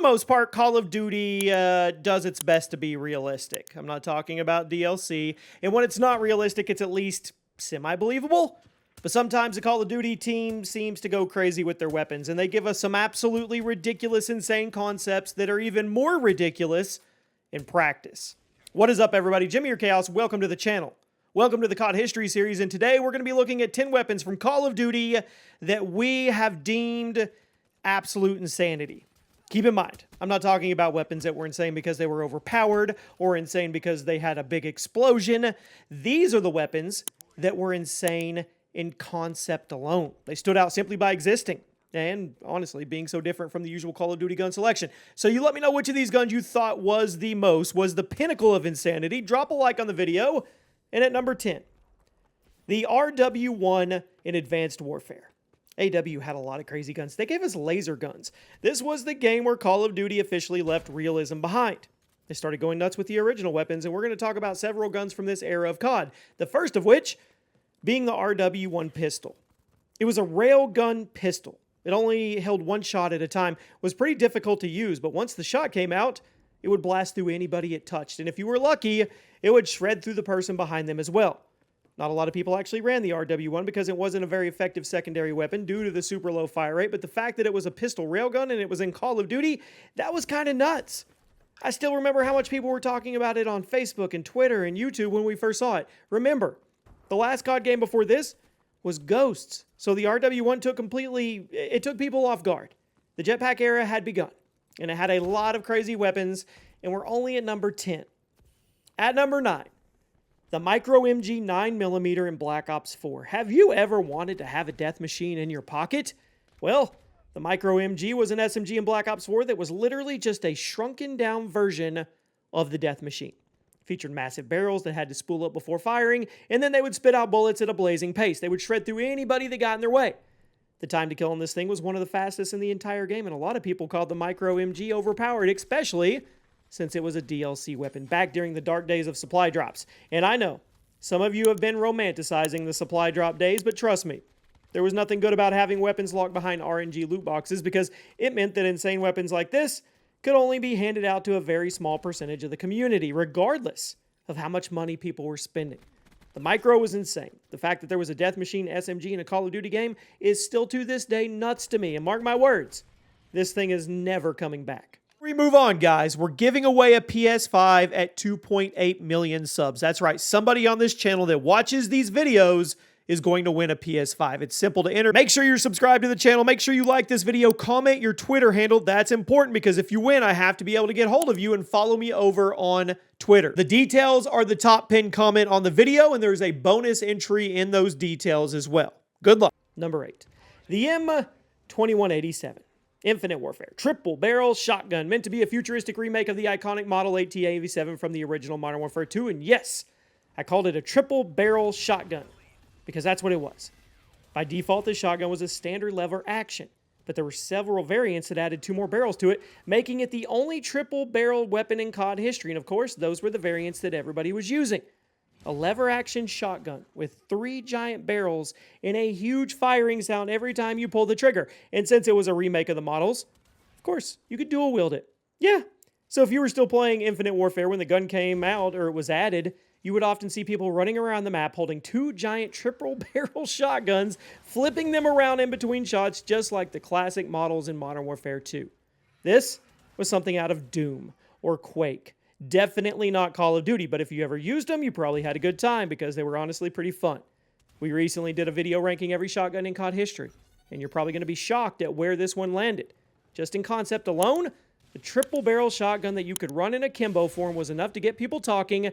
most part, Call of Duty does its best to be realistic. I'm not talking about DLC. And when it's not realistic, it's at least semi-believable. But sometimes the Call of Duty team seems to go crazy with their weapons, and they give us some absolutely ridiculous, insane concepts that are even more ridiculous in practice. What is up, everybody? Jimmy or Chaos, welcome to the channel. Welcome to the COD History Series, and today we're going to be looking at 10 weapons from Call of Duty that we have deemed absolute insanity. Keep in mind, I'm not talking about weapons that were insane because they were overpowered or insane because they had a big explosion. These are the weapons that were insane in concept alone. They stood out simply by existing and, honestly, being so different from the usual Call of Duty gun selection. So you let me know which of these guns you thought was the pinnacle of insanity. Drop a like on the video. And at number 10, the RW1 in Advanced Warfare. AW had a lot of crazy guns. They gave us laser guns. This was the game where Call of Duty officially left realism behind. They started going nuts with the original weapons, and we're going to talk about several guns from this era of COD. The first of which being the RW1 Pistol. It was a railgun pistol. It only held one shot at a time. Was pretty difficult to use, but once the shot came out, it would blast through anybody it touched. And if you were lucky, it would shred through the person behind them as well. Not a lot of people actually ran the RW1 because it wasn't a very effective secondary weapon due to the super low fire rate, but the fact that it was a pistol railgun and it was in Call of Duty, that was kind of nuts. I still remember how much people were talking about it on Facebook and Twitter and YouTube when we first saw it. Remember, the last COD game before this was Ghosts, so the RW1 took people off guard. The jetpack era had begun, and it had a lot of crazy weapons, and we're only at number 10. At number 9, the MicroMG 9mm in Black Ops 4. Have you ever wanted to have a death machine in your pocket? Well, the MicroMG was an SMG in Black Ops 4 that was literally just a shrunken down version of the death machine. Featured massive barrels that had to spool up before firing, and then they would spit out bullets at a blazing pace. They would shred through anybody that got in their way. The time to kill on this thing was one of the fastest in the entire game, and a lot of people called the MicroMG overpowered, especially since it was a DLC weapon back during the dark days of supply drops. And I know, some of you have been romanticizing the supply drop days, but trust me, there was nothing good about having weapons locked behind RNG loot boxes because it meant that insane weapons like this could only be handed out to a very small percentage of the community, regardless of how much money people were spending. The Micro was insane. The fact that there was a death machine SMG in a Call of Duty game is still to this day nuts to me. And mark my words, this thing is never coming back. We move on, guys. We're giving away a PS5 at 2.8 million subs. That's right. Somebody on this channel that watches these videos is going to win a PS5. It's simple to enter. Make sure you're subscribed to the channel. Make sure you like this video. Comment your Twitter handle. That's important because if you win, I have to be able to get hold of you and follow me over on Twitter. The details are the top pinned comment on the video, and there's a bonus entry in those details as well. Good luck. Number 8. The M2187. Infinite Warfare. Triple barrel shotgun. Meant to be a futuristic remake of the iconic Model 8T-AV7 from the original Modern Warfare 2. And yes, I called it a triple barrel shotgun, because that's what it was. By default, this shotgun was a standard lever action, but there were several variants that added 2 more barrels to it, making it the only triple-barreled weapon in COD history, and of course, those were the variants that everybody was using. A lever action shotgun with 3 giant barrels and a huge firing sound every time you pull the trigger. And since it was a remake of the models, of course, you could dual wield it. Yeah, so if you were still playing Infinite Warfare when the gun came out or it was added, you would often see people running around the map holding 2 giant triple-barrel shotguns, flipping them around in between shots just like the classic models in Modern Warfare 2. This was something out of Doom or Quake. Definitely not Call of Duty, but if you ever used them, you probably had a good time because they were honestly pretty fun. We recently did a video ranking every shotgun in COD history, and you're probably going to be shocked at where this one landed. Just in concept alone, the triple-barrel shotgun that you could run in akimbo form was enough to get people talking,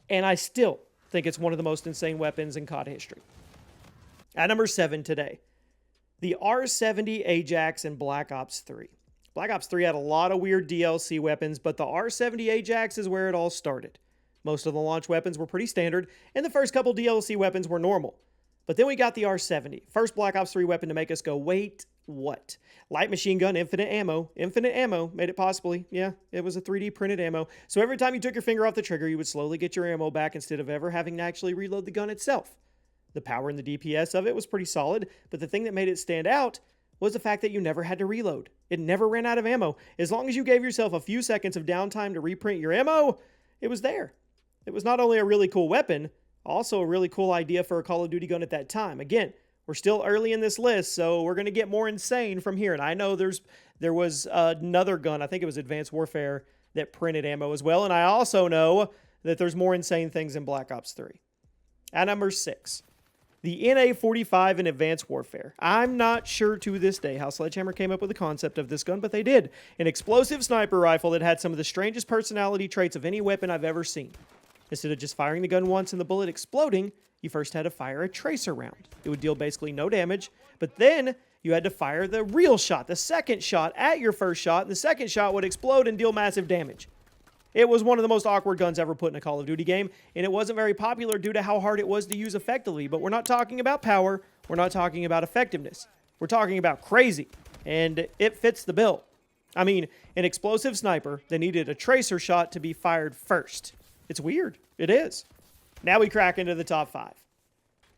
and I still think it's one of the most insane weapons in COD history. At number 7 today, the R70 Ajax in Black Ops 3. Black Ops 3 had a lot of weird DLC weapons, but the R70 Ajax is where it all started. Most of the launch weapons were pretty standard, and the first couple DLC weapons were normal. But then we got the R70, first Black Ops 3 weapon to make us go, wait, what? Light machine gun, infinite ammo. Infinite ammo made it possibly. Yeah, it was a 3D printed ammo. So every time you took your finger off the trigger, you would slowly get your ammo back instead of ever having to actually reload the gun itself. The power and the DPS of it was pretty solid, but the thing that made it stand out was the fact that you never had to reload. It never ran out of ammo. As long as you gave yourself a few seconds of downtime to reprint your ammo, it was there. It was not only a really cool weapon, also a really cool idea for a Call of Duty gun at that time. Again, we're still early in this list, so we're going to get more insane from here. And I know there was another gun, I think it was Advanced Warfare, that printed ammo as well. And I also know that there's more insane things in Black Ops 3. At number 6, the NA-45 in Advanced Warfare. I'm not sure to this day how Sledgehammer came up with the concept of this gun, but they did. An explosive sniper rifle that had some of the strangest personality traits of any weapon I've ever seen. Instead of just firing the gun once and the bullet exploding, you first had to fire a tracer round. It would deal basically no damage, but then you had to fire the real shot, the second shot at your first shot, and the second shot would explode and deal massive damage. It was one of the most awkward guns ever put in a Call of Duty game, and it wasn't very popular due to how hard it was to use effectively, but we're not talking about power, we're not talking about effectiveness. We're talking about crazy, and it fits the bill. I mean, an explosive sniper that needed a tracer shot to be fired first. It's weird. It is. Now we crack into the top 5.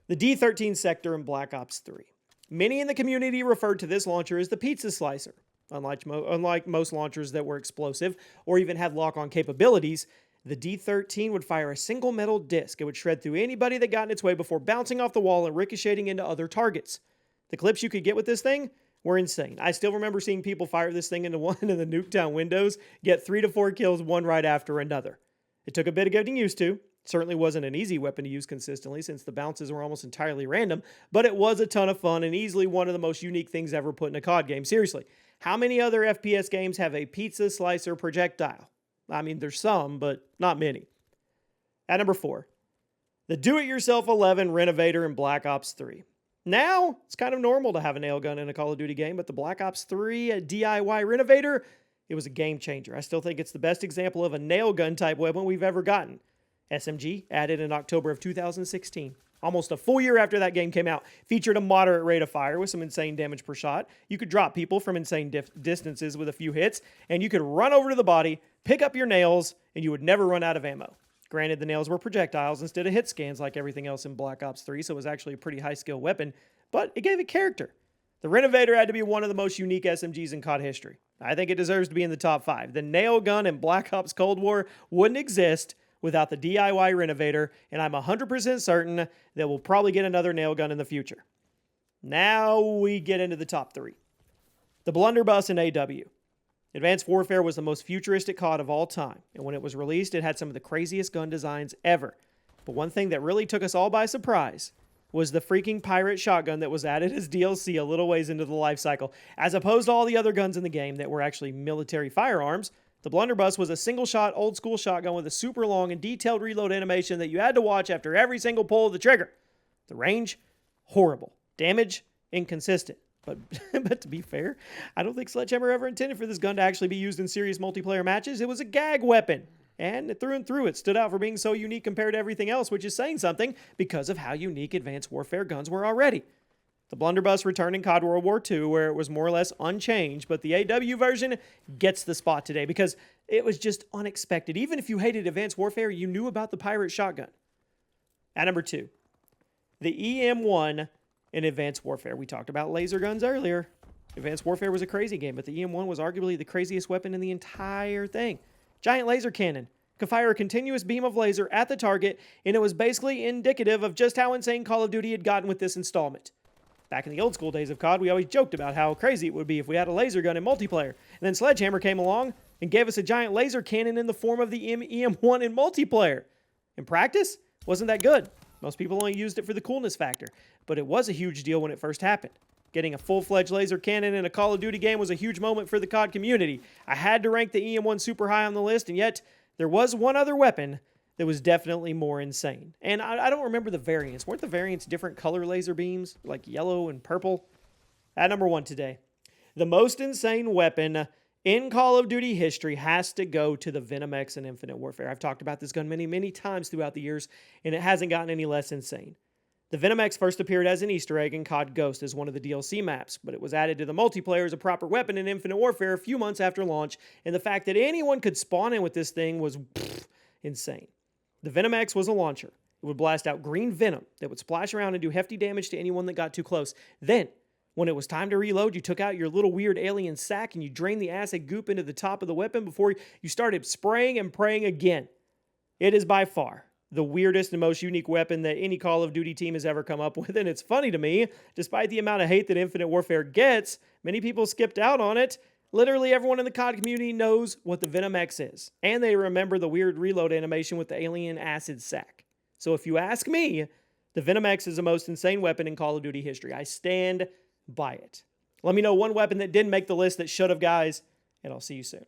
The D-13 sector in Black Ops 3. Many in the community referred to this launcher as the pizza slicer. Unlike most launchers that were explosive or even had lock-on capabilities, the D-13 would fire a single metal disc. It would shred through anybody that got in its way before bouncing off the wall and ricocheting into other targets. The clips you could get with this thing were insane. I still remember seeing people fire this thing into one of the Nuketown windows, get 3 to 4 kills one right after another. It took a bit of getting used to. Certainly wasn't an easy weapon to use consistently since the bounces were almost entirely random, but it was a ton of fun and easily one of the most unique things ever put in a COD game. Seriously, how many other FPS games have a pizza slicer projectile? I mean, there's some, but not many. At number 4, the Do-It-Yourself 11 Renovator in Black Ops 3. Now, it's kind of normal to have a nail gun in a Call of Duty game, but the Black Ops 3 DIY Renovator, it was a game changer. I still think it's the best example of a nail gun type weapon we've ever gotten. SMG, added in October of 2016. Almost a full year after that game came out, featured a moderate rate of fire with some insane damage per shot. You could drop people from insane distances with a few hits, and you could run over to the body, pick up your nails, and you would never run out of ammo. Granted, the nails were projectiles instead of hit scans like everything else in Black Ops 3, so it was actually a pretty high-skill weapon, but it gave it character. The Renovator had to be one of the most unique SMGs in COD history. I think it deserves to be in the top 5. The nail gun in Black Ops Cold War wouldn't exist without the DIY Renovator, and I'm 100% certain that we'll probably get another nail gun in the future. Now we get into the top 3. The Blunderbus in AW. Advanced Warfare was the most futuristic COD of all time, and when it was released, it had some of the craziest gun designs ever. But one thing that really took us all by surprise was the freaking pirate shotgun that was added as DLC a little ways into the life cycle. As opposed to all the other guns in the game that were actually military firearms, the Blunderbuss was a single-shot, old-school shotgun with a super long and detailed reload animation that you had to watch after every single pull of the trigger. The range, horrible. Damage, inconsistent. But to be fair, I don't think Sledgehammer ever intended for this gun to actually be used in serious multiplayer matches. It was a gag weapon. And through and through, it stood out for being so unique compared to everything else, which is saying something because of how unique Advanced Warfare guns were already. The Blunderbuss returned in COD World War II, where it was more or less unchanged, but the AW version gets the spot today because it was just unexpected. Even if you hated Advanced Warfare, you knew about the pirate shotgun. At number 2, the EM1 in Advanced Warfare. We talked about laser guns earlier. Advanced Warfare was a crazy game, but the EM1 was arguably the craziest weapon in the entire thing. Giant laser cannon. Could fire a continuous beam of laser at the target, and it was basically indicative of just how insane Call of Duty had gotten with this installment. Back in the old school days of COD, we always joked about how crazy it would be if we had a laser gun in multiplayer. And then Sledgehammer came along and gave us a giant laser cannon in the form of the EM1 in multiplayer. In practice, wasn't that good. Most people only used it for the coolness factor, but it was a huge deal when it first happened. Getting a full-fledged laser cannon in a Call of Duty game was a huge moment for the COD community. I had to rank the EM1 super high on the list, and yet there was one other weapon that was definitely more insane. And I don't remember the variants. Weren't the variants different color laser beams, like yellow and purple? At number 1 today, the most insane weapon in Call of Duty history has to go to the Venom X in Infinite Warfare. I've talked about this gun many, many times throughout the years, and it hasn't gotten any less insane. The Venom X first appeared as an Easter egg in COD Ghost as one of the DLC maps, but it was added to the multiplayer as a proper weapon in Infinite Warfare a few months after launch, and the fact that anyone could spawn in with this thing was insane. The Venom X was a launcher. It would blast out green venom that would splash around and do hefty damage to anyone that got too close. Then, When it was time to reload, you took out your little weird alien sack and you drained the acid goop into the top of the weapon before you started spraying and praying again. It is by far the weirdest and most unique weapon that any Call of Duty team has ever come up with, and it's funny to me, despite the amount of hate that Infinite Warfare gets, many people skipped out on it. Literally everyone in the COD community knows what the Venom X is, and they remember the weird reload animation with the alien acid sack. So if you ask me, the Venom X is the most insane weapon in Call of Duty history. I stand by it. Let me know one weapon that didn't make the list that should have, guys, and I'll see you soon.